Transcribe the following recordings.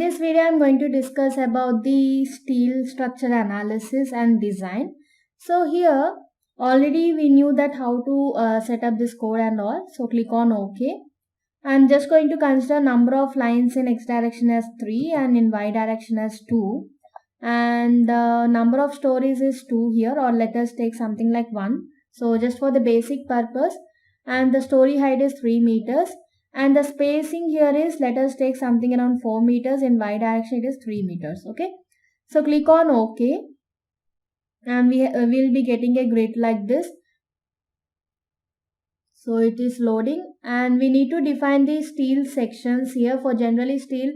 this video, I'm going to discuss about the steel structure analysis and design. So here, already we knew that how to set up this code and all. So click on OK. I'm just going to consider number of lines in x direction as 3 and in y direction as 2. And the number of stories is 2 here, or let us take something like 1. So just for the basic purpose. And the story height is 3 meters. And the spacing here is, let us take something around 4 meters. In y direction it is 3 meters. Okay. So click on OK. And we will be getting a grid like this. So it is loading, and we need to define the steel sections here. For generally steel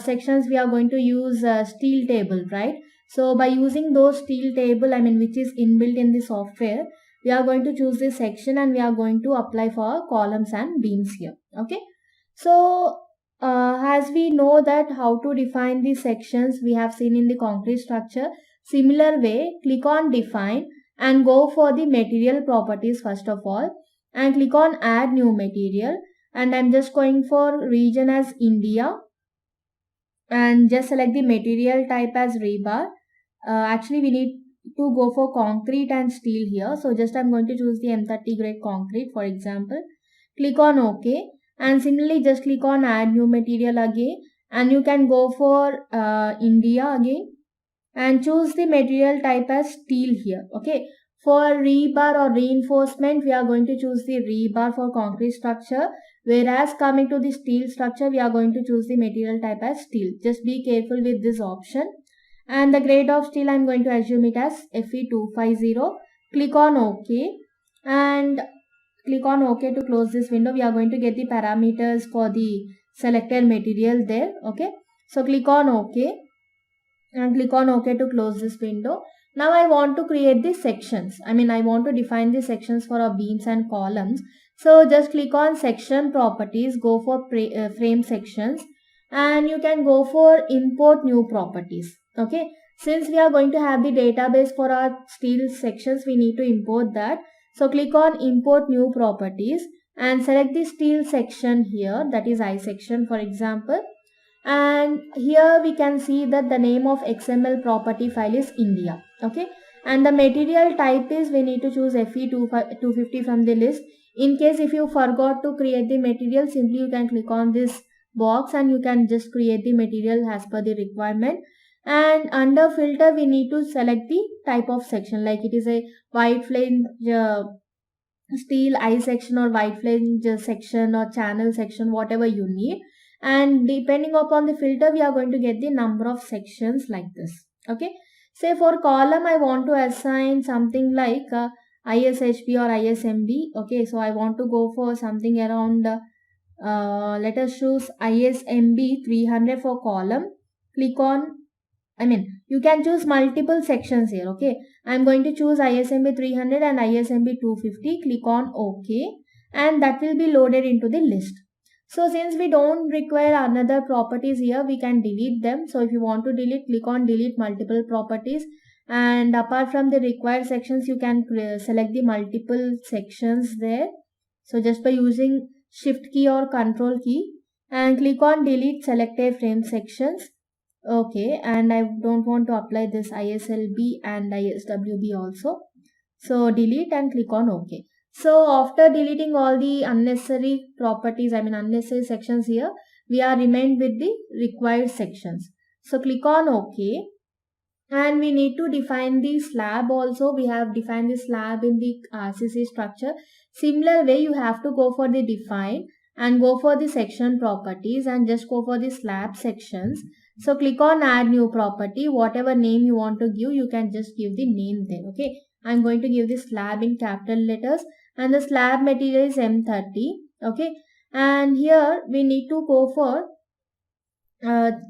sections, we are going to use steel table, right? So by using those steel table, which is inbuilt in the software, we are going to choose this section and we are going to apply for columns and beams here. Okay. So as we know that how to define the sections we have seen in the concrete structure, similar way, click on define and go for the material properties first of all. And click on add new material, and I'm just going for region as India and just select the material type as rebar. Actually we need to go for concrete and steel here, so just I'm going to choose the M30 grade concrete for example. Click on OK, and similarly just click on add new material again, and you can go for India again and choose the material type as steel here. Okay. For rebar or reinforcement, we are going to choose the rebar for concrete structure. Whereas coming to the steel structure, we are going to choose the material type as steel. Just be careful with this option. And the grade of steel, I am going to assume it as Fe250. Click on OK. And click on OK to close this window. We are going to get the parameters for the selected material there. Okay. So click on OK. And click on OK to close this window. Now I want to create the sections. I want to define the sections for our beams and columns. So just click on section properties, go for frame sections, and you can go for import new properties. Okay. Since we are going to have the database for our steel sections, we need to import that. So click on import new properties and select the steel section here, that is I section for example. And here we can see that the name of XML property file is India. Okay. And the material type is, we need to choose Fe250 from the list. In case if you forgot to create the material, simply you can click on this box and you can just create the material as per the requirement. And under filter, we need to select the type of section, like it is a wide flange steel I section or wide flange section or channel section, whatever you need. And depending upon the filter, we are going to get the number of sections like this. Okay. Say for column, I want to assign something like ISHB or ISMB. Okay. So I want to go for something around, let us choose ISMB 300 for column. Click on, you can choose multiple sections here. Okay. I'm going to choose ISMB 300 and ISMB 250. Click on OK. And that will be loaded into the list. So since we don't require another properties here, we can delete them. So if you want to delete, click on delete multiple properties. And apart from the required sections, you can select the multiple sections there. So just by using shift key or control key and click on delete selected frame sections. Okay. And I don't want to apply this ISLB and ISWB also. So delete and click on OK. So after deleting all the unnecessary properties, unnecessary sections here, we are remained with the required sections. So click on OK. And we need to define the slab also. We have defined the slab in the RCC structure. Similar way, you have to go for the define and go for the section properties and just go for the slab sections. So click on add new property. Whatever name you want to give, you can just give the name there. Okay. I'm going to give the slab in capital letters, and the slab material is M30. Okay. And here we need to go for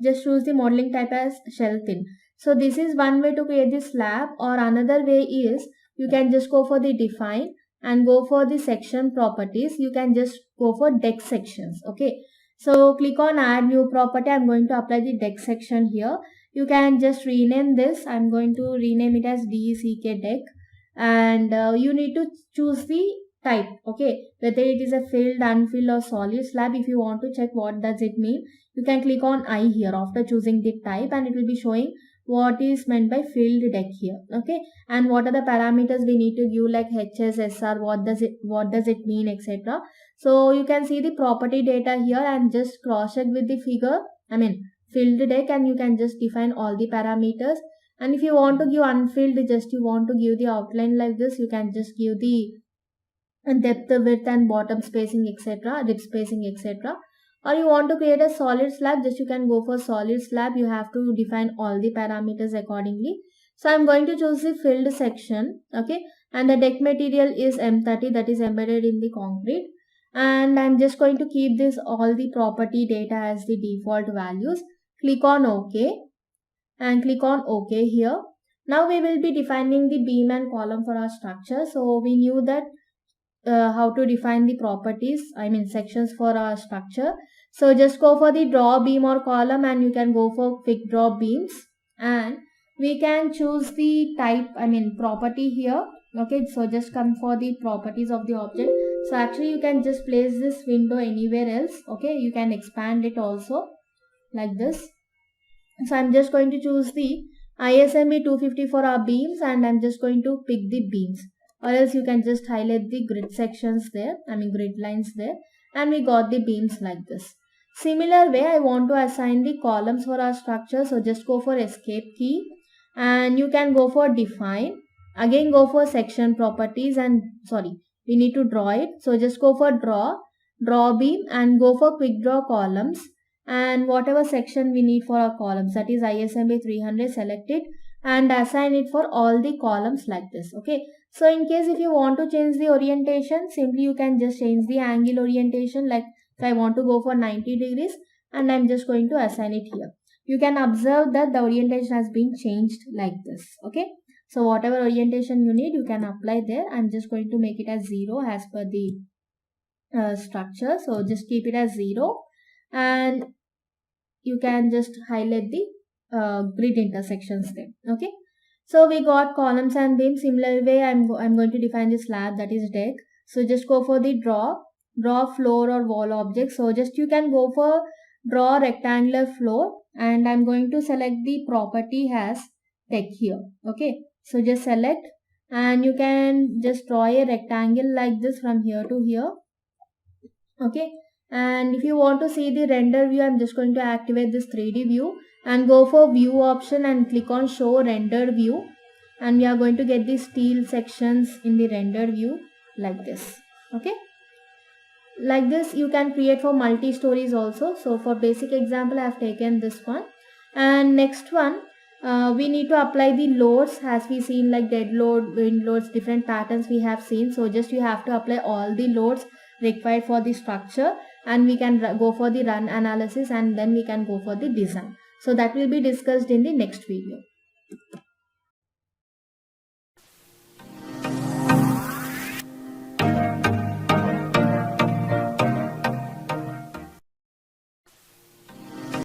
just choose the modeling type as shell thin. So this is one way to create the slab, or another way is you can just go for the define and go for the section properties. You can just go for deck sections. Okay. So click on add new property. I'm going to apply the deck section here. You can just rename this. I'm going to rename it as DECK deck. And you need to choose the type, okay, whether it is a filled, unfilled or solid slab. If you want to check what does it mean, you can click on I here after choosing the type, and it will be showing what is meant by filled deck here, okay, and what are the parameters we need to give, like HSSR, what does it mean, etc. So you can see the property data here and just cross check with the figure, filled deck, and you can just define all the parameters. And if you want to give unfilled, just you want to give the outline like this, you can just give the depth, width and bottom spacing, etc., rib spacing, etc. Or you want to create a solid slab, just you can go for solid slab. You have to define all the parameters accordingly. So I'm going to choose the filled section, okay, and the deck material is M30, that is embedded in the concrete. And I'm just going to keep this all the property data as the default values. Click on OK and click on OK here. Now we will be defining the beam and column for our structure. So we knew that how to define the properties, sections for our structure. So just go for the draw beam or column, and you can go for quick draw beams, and we can choose the type, property here, okay. So just come for the properties of the object. So actually you can just place this window anywhere else, okay. You can expand it also like this. So I'm just going to choose the ISMB 250 for our beams, and I'm just going to pick the beams, or else you can just highlight the grid sections there, grid lines there, and we got the beams like this. Similar way, I want to assign the columns for our structure. So just go for escape key, and you can go for define, again go for section properties, and we need to draw it. So just go for draw beam, and go for quick draw columns, and whatever section we need for our columns, that is ISMB 300, select it and assign it for all the columns like this, okay. So in case if you want to change the orientation, simply you can just change the angle orientation. Like if I want to go for 90 degrees, and I'm just going to assign it here. You can observe that the orientation has been changed like this, okay. So whatever orientation you need, you can apply there. I'm just going to make it as 0 as per the structure. So just keep it as 0, and you can just highlight the grid intersections there, okay. So we got columns and beams. Similar way, I'm going to define the slab, that is deck. So just go for the draw floor or wall object. So just you can go for draw rectangular floor, and I'm going to select the property as deck here, okay. So just select, and you can just draw a rectangle like this from here to here, okay. And if you want to see the render view, I'm just going to activate this 3D view and go for view option and click on show rendered view, and we are going to get the steel sections in the rendered view like this, okay. Like this you can create for multi stories also. So for basic example, I have taken this one. And next one, we need to apply the loads, as we seen, like dead load, wind loads, different patterns we have seen. So just you have to apply all the loads required for the structure, and we can go for the run analysis, and then we can go for the design. So that will be discussed in the next video.